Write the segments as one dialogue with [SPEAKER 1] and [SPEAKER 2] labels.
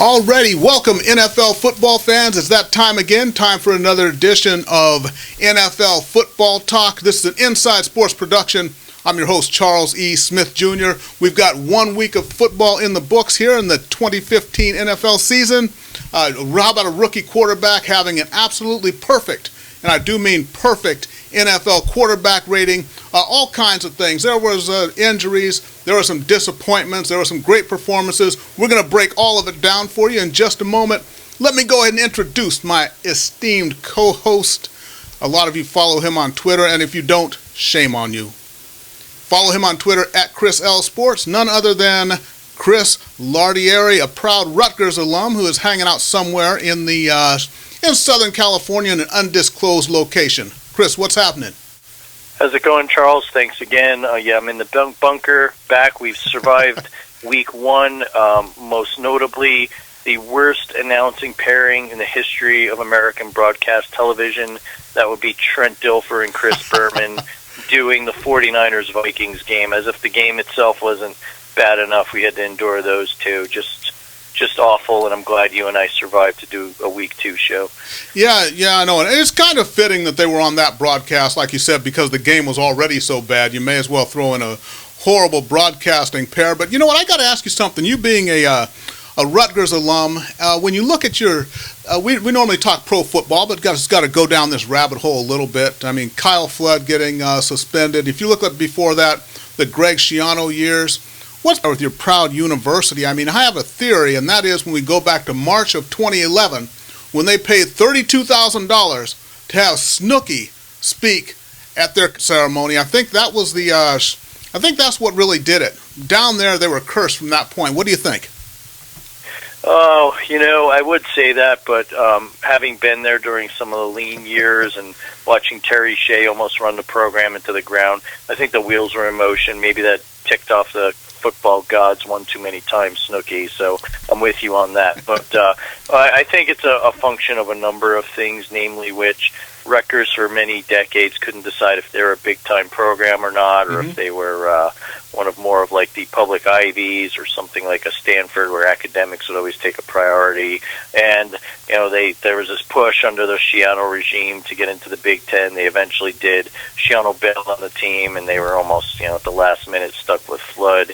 [SPEAKER 1] Alrighty, welcome NFL football fans. It's that time again, time for another edition of NFL Football Talk. This is an Inside Sports production. I'm your host, Charles E. Smith Jr. We've got 1 week of football in the books here in the 2015 NFL season. How about a rookie quarterback having an absolutely perfect, and I do mean perfect, NFL quarterback rating, all kinds of things. There was injuries, there were some disappointments, there were some great performances. We're going to break all of it down for you in just a moment. Let me go ahead and introduce my esteemed co-host. A lot of you follow him on Twitter, and if you don't, shame on you. Follow him on Twitter at Chris L. Sports, none other than Chris Lardieri, a proud Rutgers alum who is hanging out somewhere in Southern California in an undisclosed location. Chris, what's happening?
[SPEAKER 2] How's it going, Charles? Thanks again. I'm in the bunker back. We've survived week one, most notably the worst announcing pairing in the history of American broadcast television. That would be Trent Dilfer and Chris Berman doing the 49ers-Vikings game, as if the game itself wasn't bad enough. We had to endure those two. Just awful, and I'm glad you and I survived to do a week 2 show. Yeah,
[SPEAKER 1] I know. And it's kind of fitting that they were on that broadcast, like you said, because the game was already so bad. You may as well throw in a horrible broadcasting pair. But you know what? I got to ask you something. You being a Rutgers alum, when you look at your we normally talk pro football, but got to go down this rabbit hole a little bit. I mean, Kyle Flood getting suspended. If you look at before that, the Greg Schiano years. What's with your proud university? I mean, I have a theory, and that is when we go back to March of 2011, when they paid $32,000 to have Snooki speak at their ceremony. I think that was I think that's what really did it. Down there, they were cursed from that point. What do you think?
[SPEAKER 2] Oh, I would say that, but having been there during some of the lean years and watching Terry Shea almost run the program into the ground, I think the wheels were in motion. Maybe that ticked off the football gods one too many times, Snooki, so I'm with you on that. But I think it's a function of a number of things, namely which Rutgers for many decades couldn't decide if they were a big-time program or not, or if they were one of more of like the public Ivies or something like a Stanford where academics would always take a priority. And, there was this push under the Schiano regime to get into the Big Ten. They eventually did. Schiano bailed on the team, and they were almost, at the last minute stuck with Flood.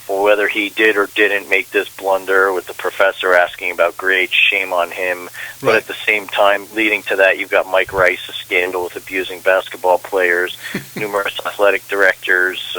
[SPEAKER 2] Well, whether he did or didn't make this blunder with the professor asking about grades, shame on him. Right. But at the same time, leading to that, you've got Mike Rice, a scandal with abusing basketball players, numerous athletic directors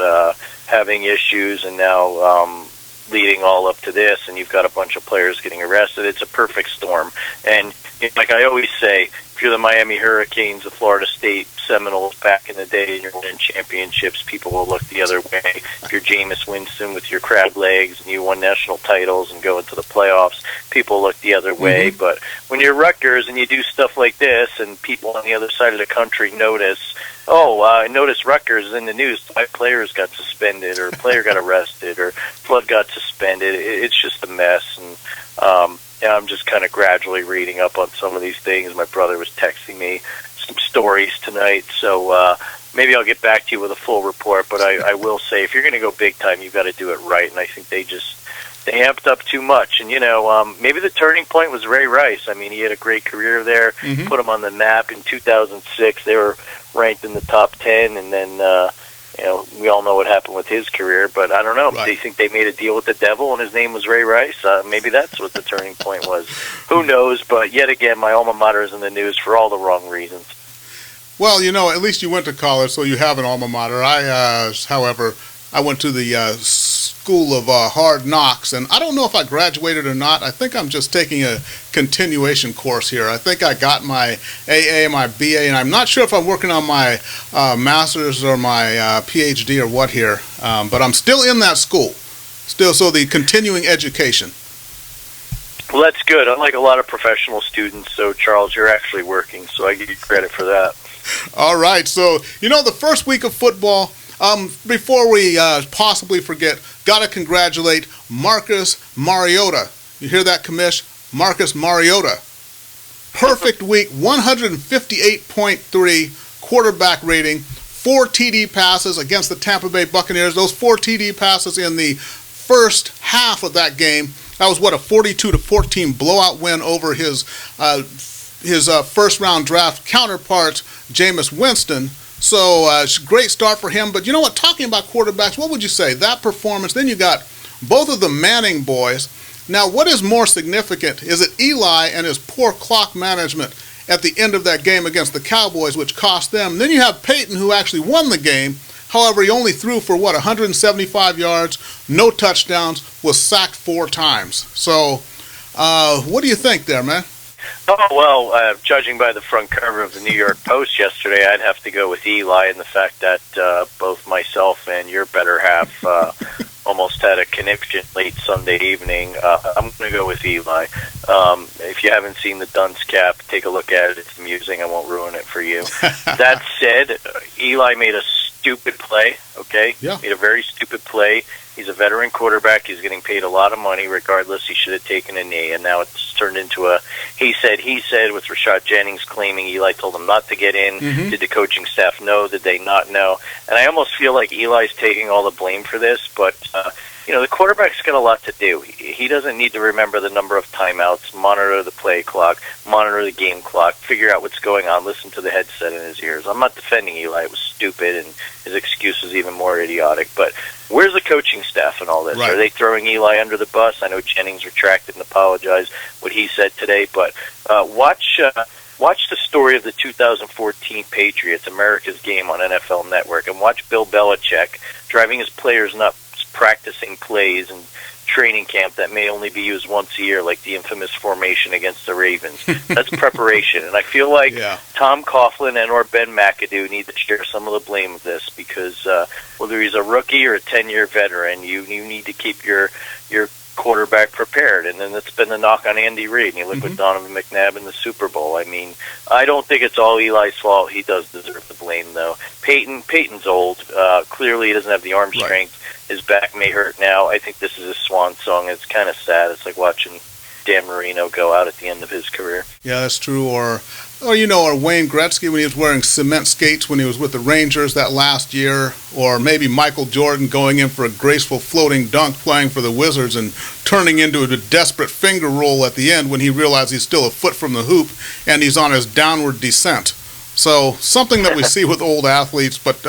[SPEAKER 2] having issues, and now leading all up to this, and you've got a bunch of players getting arrested. It's a perfect storm. And like I always say, if you're the Miami Hurricanes, the Florida State Seminoles back in the day and you're winning championships, people will look the other way. If you're Jameis Winston with your crab legs and you won national titles and go into the playoffs, people look the other way. But when you're Rutgers and you do stuff like this and people on the other side of the country notice, I noticed Rutgers is in the news. 5 players got suspended, or a player got arrested, or Flood got suspended. It's just a mess. And I'm just kind of gradually reading up on some of these things. My brother was texting me some stories tonight, so maybe I'll get back to you with a full report. But I will say, if you're going to go big time, you've got to do it right. And I think they amped up too much. And, maybe the turning point was Ray Rice. I mean, he had a great career there, put him on the map. In 2006, they were ranked in the top 10, and then, we all know what happened with his career, but I don't know. Right. Do you think they made a deal with the devil and his name was Ray Rice? Maybe that's what the turning point was. Who knows? But yet again, my alma mater is in the news for all the wrong reasons.
[SPEAKER 1] Well, at least you went to college, so you have an alma mater. However, I went to the School of Hard Knocks, and I don't know if I graduated or not. I think I'm just taking a continuation course here. I think I got my AA, my BA, and I'm not sure if I'm working on my master's or my PhD or what here, but I'm still in that school. So the continuing education.
[SPEAKER 2] Well, that's good. Unlike a lot of professional students, so Charles, you're actually working, so I give you credit for that.
[SPEAKER 1] All right, so the first week of football, before we possibly forget, got to congratulate Marcus Mariota. You hear that, commish? Marcus Mariota. Perfect week, 158.3 quarterback rating, 4 TD passes against the Tampa Bay Buccaneers. Those 4 TD passes in the first half of that game That was, a 42-14 blowout win over his first-round draft counterpart, Jameis Winston. So great start for him. But you know what, talking about quarterbacks, what would you say? That performance, then you got both of the Manning boys. Now, what is more significant? Is it Eli and his poor clock management at the end of that game against the Cowboys, which cost them? Then you have Peyton, who actually won the game. However, he only threw for, 175 yards, no touchdowns, was sacked 4 times. So what do you think there, man?
[SPEAKER 2] Oh, well, judging by the front cover of the New York Post yesterday, I'd have to go with Eli and the fact that both myself and your better half almost had a connection late Sunday evening. I'm going to go with Eli. If you haven't seen the dunce cap, take a look at it. It's amusing. I won't ruin it for you. That said, Eli made a stupid play, okay?
[SPEAKER 1] Yeah.
[SPEAKER 2] Made a very stupid play. He's a veteran quarterback. He's getting paid a lot of money. Regardless, he should have taken a knee. And now it's turned into a he said with Rashad Jennings claiming Eli told him not to get in.
[SPEAKER 1] Mm-hmm.
[SPEAKER 2] Did the coaching staff know? Did they not know? And I almost feel like Eli's taking all the blame for this. But, the quarterback's got a lot to do. He doesn't need to remember the number of timeouts, monitor the play clock, monitor the game clock, figure out what's going on, listen to the headset in his ears. I'm not defending Eli. It was stupid, and his excuse was even more idiotic. But where's the coaching staff in all this?
[SPEAKER 1] Right.
[SPEAKER 2] Are they throwing Eli under the bus? I know Jennings retracted and apologized what he said today, but watch the story of the 2014 Patriots, America's Game on NFL Network, and watch Bill Belichick driving his players nuts, practicing plays and training camp that may only be used once a year, like the infamous formation against the Ravens. That's preparation, and I feel like Tom Coughlin and or Ben McAdoo need to share some of the blame of this because whether he's a rookie or a 10-year veteran, you need to keep your quarterback prepared. And then it's been the knock on Andy Reid, and you look with Donovan McNabb in the Super Bowl. I mean, I don't think it's all Eli's fault. He does deserve the blame, though. Peyton's old. Clearly, he doesn't have the arm strength. His back may hurt now. I think this is his swan song. It's kind of sad. It's like watching Dan Marino go out at the end of his career.
[SPEAKER 1] Yeah, that's true. Or Wayne Gretzky when he was wearing cement skates when he was with the Rangers that last year. Or maybe Michael Jordan going in for a graceful floating dunk playing for the Wizards and turning into a desperate finger roll at the end when he realized he's still a foot from the hoop and he's on his downward descent. So something that we see with old athletes. But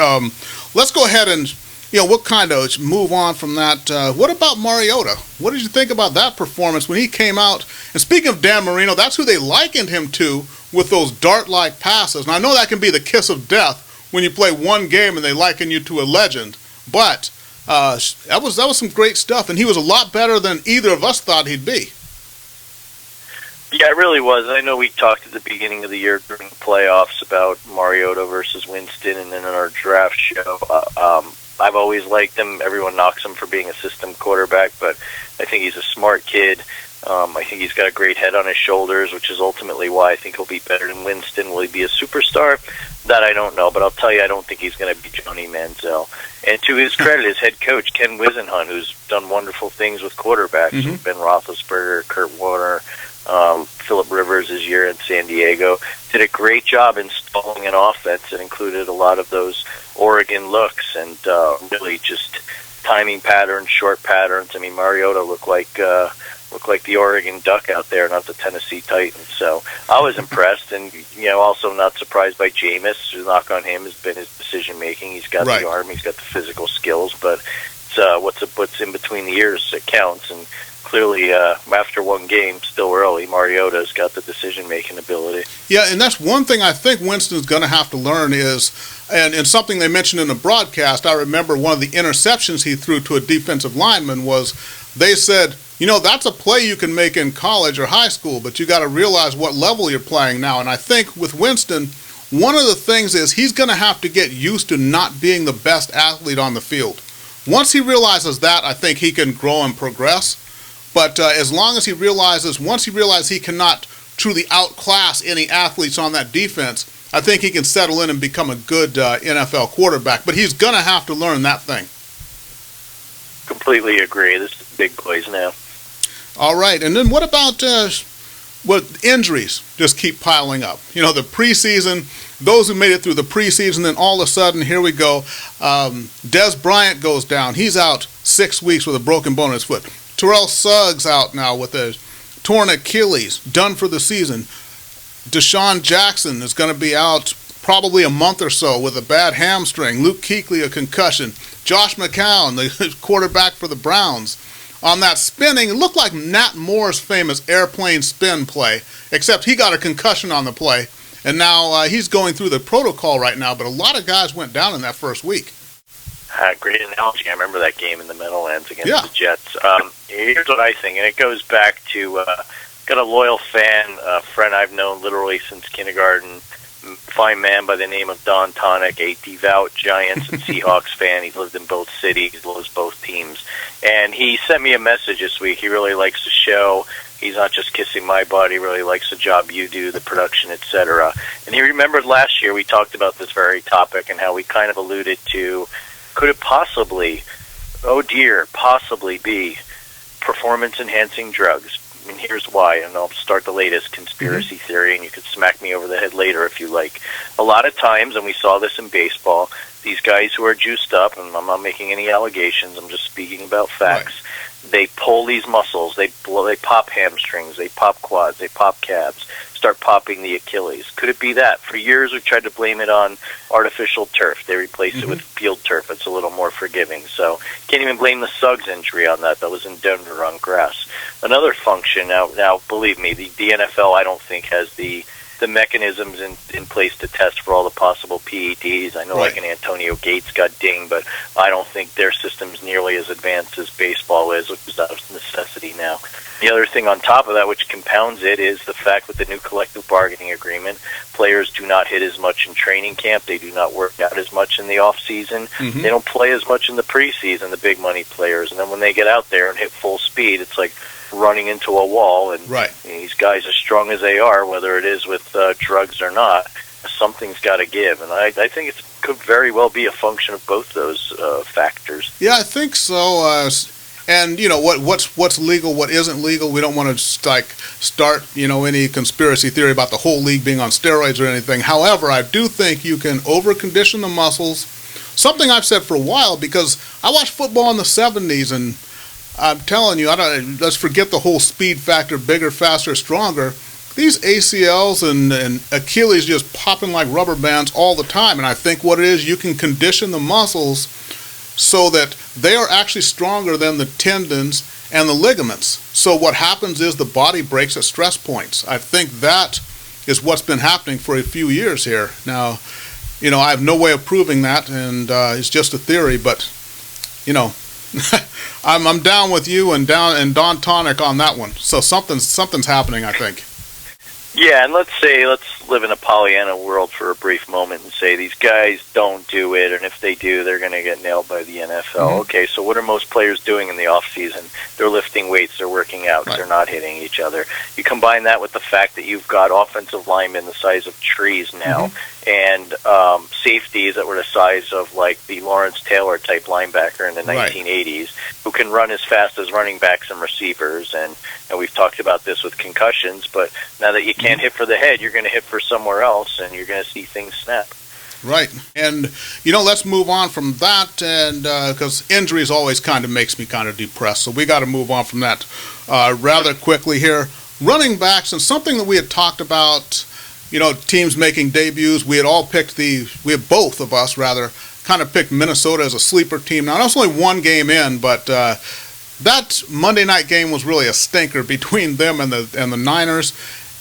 [SPEAKER 1] let's go ahead and we'll kind of move on from that. What about Mariota? What did you think about that performance when he came out? And speaking of Dan Marino, that's who they likened him to with those dart-like passes. And I know that can be the kiss of death when you play one game and they liken you to a legend. But that was some great stuff, and he was a lot better than either of us thought he'd be.
[SPEAKER 2] Yeah, it really was. I know we talked at the beginning of the year during the playoffs about Mariota versus Winston, and then in our draft show. I've always liked him. Everyone knocks him for being a system quarterback, but I think he's a smart kid. I think he's got a great head on his shoulders, which is ultimately why I think he'll be better than Winston. Will he be a superstar? That I don't know, but I'll tell you, I don't think he's going to be Johnny Manziel. And to his credit, his head coach, Ken Wisenhunt, who's done wonderful things with quarterbacks, Ben Roethlisberger, Kurt Warner, Phillip Rivers his year in San Diego, did a great job installing an offense that included a lot of those Oregon looks and really just timing patterns, short patterns. I mean, Mariota looked like the Oregon Duck out there, not the Tennessee Titans. So I was impressed, and also not surprised by Jameis. The knock on him has been his decision making. He's got the arm, he's got the physical skills, but it's what's in between the ears that counts. And clearly, after one game, still early, Mariota's got the decision-making ability. Yeah,
[SPEAKER 1] and that's one thing I think Winston's going to have to learn is, and something they mentioned in the broadcast, I remember one of the interceptions he threw to a defensive lineman was, they said, that's a play you can make in college or high school, but you got to realize what level you're playing now. And I think with Winston, one of the things is he's going to have to get used to not being the best athlete on the field. Once he realizes that, I think he can grow and progress. But as long as once he realizes he cannot truly outclass any athletes on that defense, I think he can settle in and become a good NFL quarterback. But he's going to have to learn that thing.
[SPEAKER 2] Completely agree. This is big boys now.
[SPEAKER 1] All right. And then what about injuries just keep piling up? The preseason, those who made it through the preseason, then all of a sudden, here we go. Des Bryant goes down. He's out 6 weeks with a broken bone in his foot. Terrell Suggs out now with a torn Achilles, done for the season. Deshaun Jackson is going to be out probably a month or so with a bad hamstring. Luke Kuechly, a concussion. Josh McCown, the quarterback for the Browns, on that spinning, it looked like Nat Moore's famous airplane spin play, except he got a concussion on the play, and now he's going through the protocol right now, but a lot of guys went down in that first week.
[SPEAKER 2] Great analogy. I remember that game in the Meadowlands against the Jets. Here's what I think, and it goes back to got a loyal fan, a friend I've known literally since kindergarten, fine man by the name of Don Tonic, a devout Giants and Seahawks fan. He's lived in both cities, loves both teams. And he sent me a message this week. He really likes the show. He's not just kissing my butt. He really likes the job you do, the production, etc. And he remembered last year we talked about this very topic and how we kind of alluded to, could it possibly, oh dear, possibly be performance-enhancing drugs? And here's why, and I'll start the latest conspiracy theory, and you could smack me over the head later if you like. A lot of times, and we saw this in baseball, these guys who are juiced up, and I'm not making any allegations, I'm just speaking about facts, they pull these muscles, they pop hamstrings, they pop quads, they pop calves, start popping the Achilles. Could it be that? For years we've tried to blame it on artificial turf. They replaced it with field turf. It's a little more forgiving. So can't even blame the Suggs injury on that. That was in Denver on grass. Another function, now believe me, the NFL I don't think has the mechanisms in place to test for all the possible PEDs. I know like an Antonio Gates got dinged, but I don't think their system's nearly as advanced as baseball is, which is out of necessity now. The other thing on top of that, which compounds it, is the fact with the new collective bargaining agreement, players do not hit as much in training camp. They do not work out as much in the off season. They don't play as much in the preseason, the big money players. And then when they get out there and hit full speed, it's like running into a wall. And these guys, as strong as they are, whether it is with drugs or not, something's got to give. And I think it could very well be a function of both those factors.
[SPEAKER 1] Yeah, I think so. And you know what's legal, what isn't legal. We don't want to start any conspiracy theory about the whole league being on steroids or anything. However, I do think you can over-condition the muscles. Something I've said for a while, because I watched football in the '70s, and I'm telling you, let's forget the whole speed factor, bigger, faster, stronger. These ACLs and Achilles just popping like rubber bands all the time. And I think what it is, you can condition the muscles so that they are actually stronger than the tendons and the ligaments. So what happens is the body breaks at stress points. I think that is what's been happening for a few years here. Now, I have no way of proving that, and it's just a theory, but, I'm down with you and Don Tonic on that one. So something's happening, I think.
[SPEAKER 2] Yeah, and let's live in a Pollyanna world for a brief moment and say these guys don't do it, and if they do, they're going to get nailed by the NFL. Okay, so what are most players doing in the off season? They're lifting weights, they're working out, they're not hitting each other. You combine that with the fact that you've got offensive linemen the size of trees now, and safeties that were the size of like the Lawrence Taylor type linebacker in the 1980s, who can run as fast as running backs and receivers, and we've talked about this with concussions, but now that you can't hit for the head, you're going to hit for somewhere else, and you're going to see things snap.
[SPEAKER 1] Right. And, let's move on from that, and because injuries always kind of makes me kind of depressed, so we got to move on from that rather quickly here. Running backs, and something that we had talked about, teams making debuts, we had both of us, kind of picked Minnesota as a sleeper team. Now, that's only one game in, but that Monday night game was really a stinker between them and the Niners.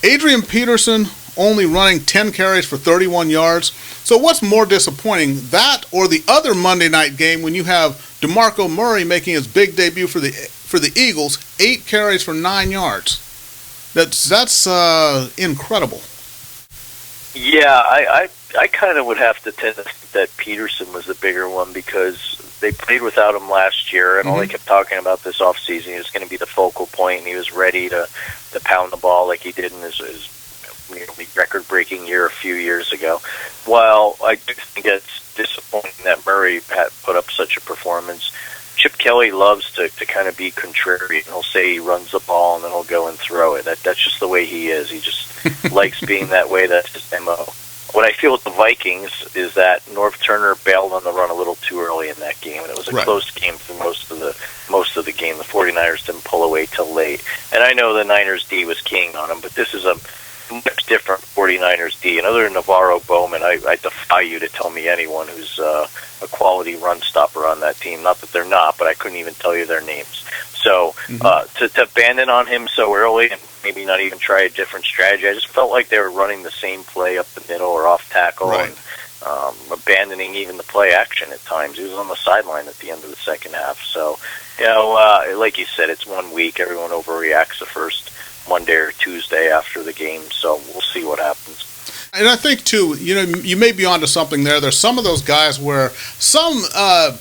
[SPEAKER 1] Adrian Peterson only running 10 carries for 31 yards. So what's more disappointing, that or the other Monday night game when you have DeMarco Murray making his big debut for the Eagles, 8 carries for 9 yards? That's incredible.
[SPEAKER 2] Yeah, I kind of would have to tend to think that Peterson was the bigger one because they played without him last year, and all they kept talking about this offseason, he was going to be the focal point, and he was ready to pound the ball like he did in his record-breaking year a few years ago. While I do think it's disappointing that Murray put up such a performance, Chip Kelly loves to kind of be contrarian. He'll say he runs the ball, and then he'll go and throw it. That's just the way he is. He just likes being that way. That's his MO. What I feel with the Vikings is that Norv Turner bailed on the run a little too early in that game, and it was a close game for most of the most of the game. The 49ers didn't pull away till late. And I know the Niners D was keying on them, but this is a much different 49ers D. And other than Navarro Bowman, I defy you to tell me anyone who's a quality run stopper on that team. Not that they're not, but I couldn't even tell you their names. So to abandon on him so early and maybe not even try a different strategy, I just felt like they were running the same play up the middle or off tackle and abandoning even the play action at times. He was on the sideline at the end of the second half. So, like you said, it's 1 week. Everyone overreacts the first Monday or Tuesday after the game, so we'll see what happens.
[SPEAKER 1] And I think, too, you may be onto something there. There's some of those guys where some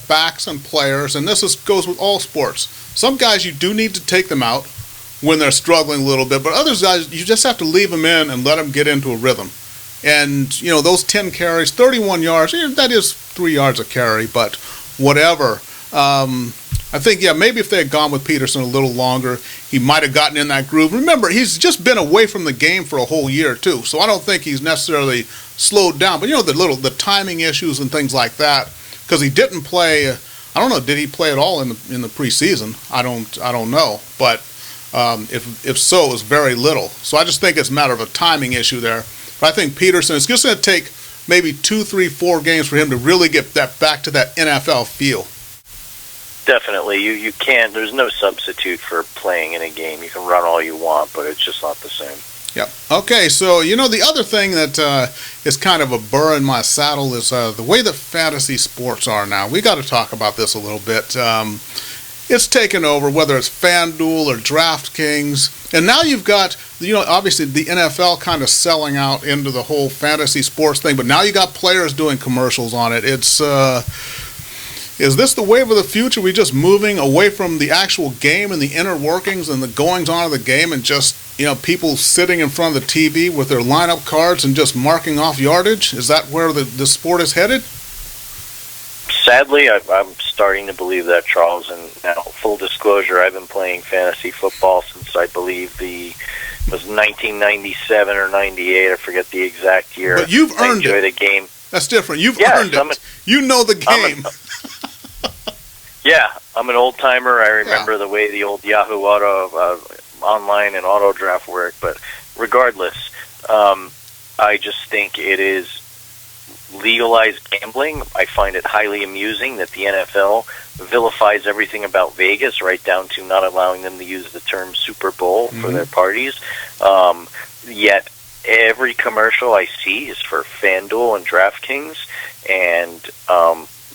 [SPEAKER 1] backs and players, and goes with all sports, some guys you do need to take them out when they're struggling a little bit, but other guys, you just have to leave them in and let them get into a rhythm. And, those 10 carries, 31 yards, that is 3 yards a carry, but whatever. I think, maybe if they had gone with Peterson a little longer, he might have gotten in that groove. Remember, he's just been away from the game for a whole year, too, so I don't think he's necessarily slowed down. But, the timing issues and things like that, because he didn't play, I don't know, did he play at all in the preseason? I don't know, but if so, it was very little. So I just think it's a matter of a timing issue there. But I think Peterson, it's just going to take maybe 2, 3, 4 games for him to really get that back to that NFL feel.
[SPEAKER 2] Definitely. You can't, there's no substitute for playing in a game. You can run all you want, but it's just not the same.
[SPEAKER 1] Yep. Okay, so, the other thing that is kind of a burr in my saddle is the way that fantasy sports are now. We got to talk about this a little bit. It's taken over, whether it's FanDuel or DraftKings. And now you've got, obviously the NFL kind of selling out into the whole fantasy sports thing, but now you got players doing commercials on it. It's, is this the wave of the future? We just moving away from the actual game and the inner workings and the goings-on of the game and just, people sitting in front of the TV with their lineup cards and just marking off yardage? Is that where the sport is headed?
[SPEAKER 2] Sadly, I'm starting to believe that, Charles. And now, full disclosure, I've been playing fantasy football since I believe it was 1997 or 98. I forget the exact year.
[SPEAKER 1] But you've earned it.
[SPEAKER 2] I enjoy the game.
[SPEAKER 1] That's different. You've earned it. You know the game.
[SPEAKER 2] I'm an old timer. I remember the way the old Yahoo Auto online and auto draft worked. But regardless, I just think it is legalized gambling. I find it highly amusing that the NFL vilifies everything about Vegas, right down to not allowing them to use the term Super Bowl for their parties. Yet every commercial I see is for FanDuel and DraftKings, and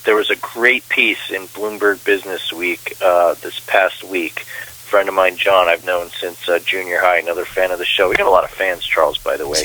[SPEAKER 2] there was a great piece in Bloomberg Business Week this past week. A friend of mine, John, I've known since junior high, another fan of the show. We got a lot of fans, Charles, by the way.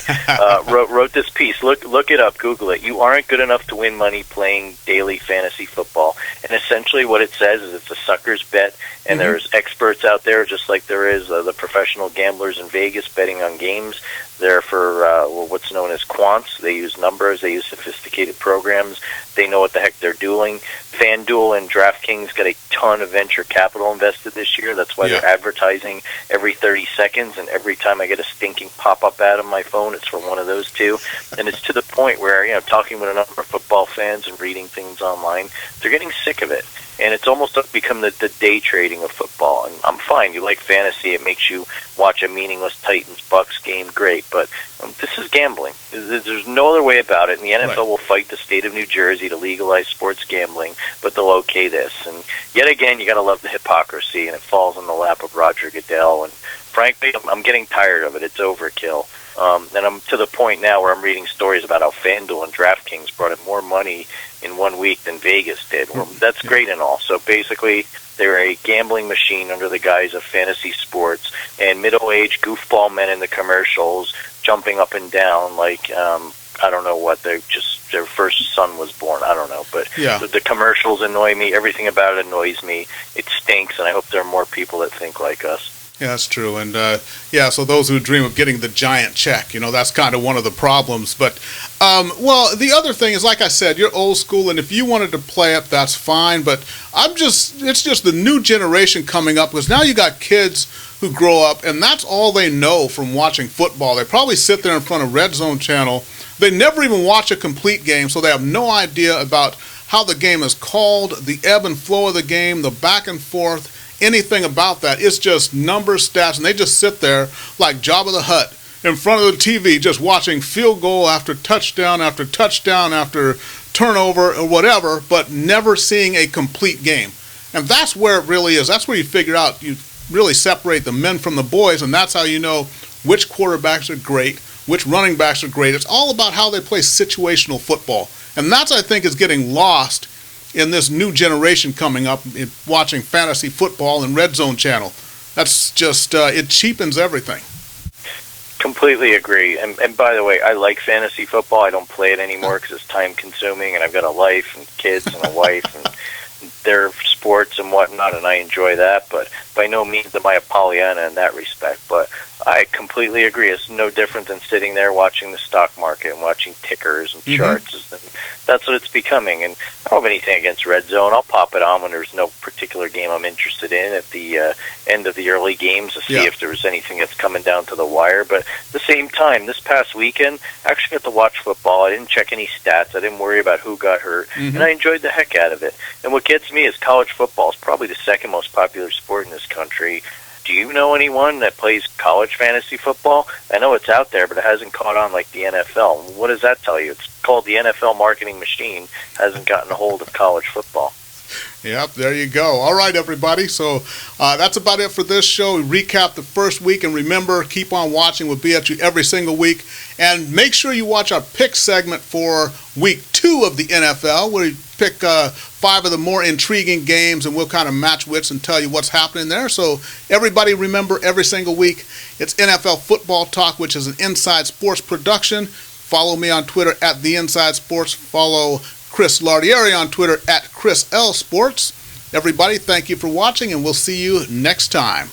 [SPEAKER 2] Wrote this piece. Look it up. Google it. You aren't good enough to win money playing daily fantasy football. And essentially what it says is it's a sucker's bet, and there's experts out there, just like there is the professional gamblers in Vegas betting on games. They're for what's known as quants. They use numbers. They use sophisticated programs. They know what the heck they're doing. FanDuel and DraftKings got a ton of venture capital invested this year. That's why they're advertising every 30 seconds, and every time I get a stinking pop-up ad on my phone, it's for one of those two. And it's to the point where, talking with a number of football fans and reading things online, they're getting sick of it. And it's almost become the day trading of football. And I'm fine. You like fantasy. It makes you watch a meaningless Titans-Bucks game. Great. But this is gambling. There's no other way about it. And the NFL will fight the state of New Jersey to legalize sports gambling, but they'll okay this. And yet again, you got to love the hypocrisy, and it falls in the lap of Roger Goodell. And frankly, I'm getting tired of it. It's overkill. And I'm to the point now where I'm reading stories about how FanDuel and DraftKings brought in more money in 1 week than Vegas did. Well, that's great and all. So basically, they're a gambling machine under the guise of fantasy sports, and middle-aged goofball men in the commercials jumping up and down like, I don't know what, their first son was born. I don't know. But the commercials annoy me. Everything about it annoys me. It stinks, and I hope there are more people that think like us.
[SPEAKER 1] Yeah, that's true. And, so those who dream of getting the giant check, that's kind of one of the problems. But, the other thing is, like I said, you're old school, and if you wanted to play it, that's fine. But it's just the new generation coming up, because now you got kids who grow up, and that's all they know from watching football. They probably sit there in front of Red Zone Channel. They never even watch a complete game, so they have no idea about how the game is called, the ebb and flow of the game, the back and forth, anything about that. It's just numbers, stats, and they just sit there like Jabba the Hutt in front of the TV just watching field goal after touchdown after touchdown after turnover or whatever, but never seeing a complete game. And that's where it really is. That's where you figure out, you really separate the men from the boys, and that's how you know which quarterbacks are great, which running backs are great. It's all about how they play situational football. And that's, I think, is getting lost in this new generation coming up, watching fantasy football and Red Zone channel. That's just, it cheapens everything.
[SPEAKER 2] Completely agree. And by the way, I like fantasy football. I don't play it anymore because it's time consuming, and I've got a life and kids and a wife and their sports and whatnot, and I enjoy that. But by no means am I a Pollyanna in that respect. But I completely agree. It's no different than sitting there watching the stock market and watching tickers and charts. And that's what it's becoming. And I don't have anything against Red Zone. I'll pop it on when there's no particular game I'm interested in at the end of the early games to see if there was anything that's coming down to the wire. But at the same time, this past weekend, I actually got to watch football. I didn't check any stats. I didn't worry about who got hurt. And I enjoyed the heck out of it. And what gets me is college football is probably the second most popular sport in this country. Do you know anyone that plays college fantasy football? I know it's out there, but it hasn't caught on like the NFL. What does that tell you? It's called the NFL marketing machine. Hasn't gotten a hold of college football.
[SPEAKER 1] Yep, there you go. All right, everybody. So that's about it for this show. We recap the first week, and remember, keep on watching. We'll be at you every single week. And make sure you watch our pick segment for week 2 of the NFL, where we pick 5 of the more intriguing games, and we'll kind of match wits and tell you what's happening there. So everybody remember, every single week, it's NFL Football Talk, which is an Inside Sports production. Follow me on Twitter at The Inside Sports. Follow Chris Lardieri on Twitter at Chris L Sports. Everybody, thank you for watching, and we'll see you next time.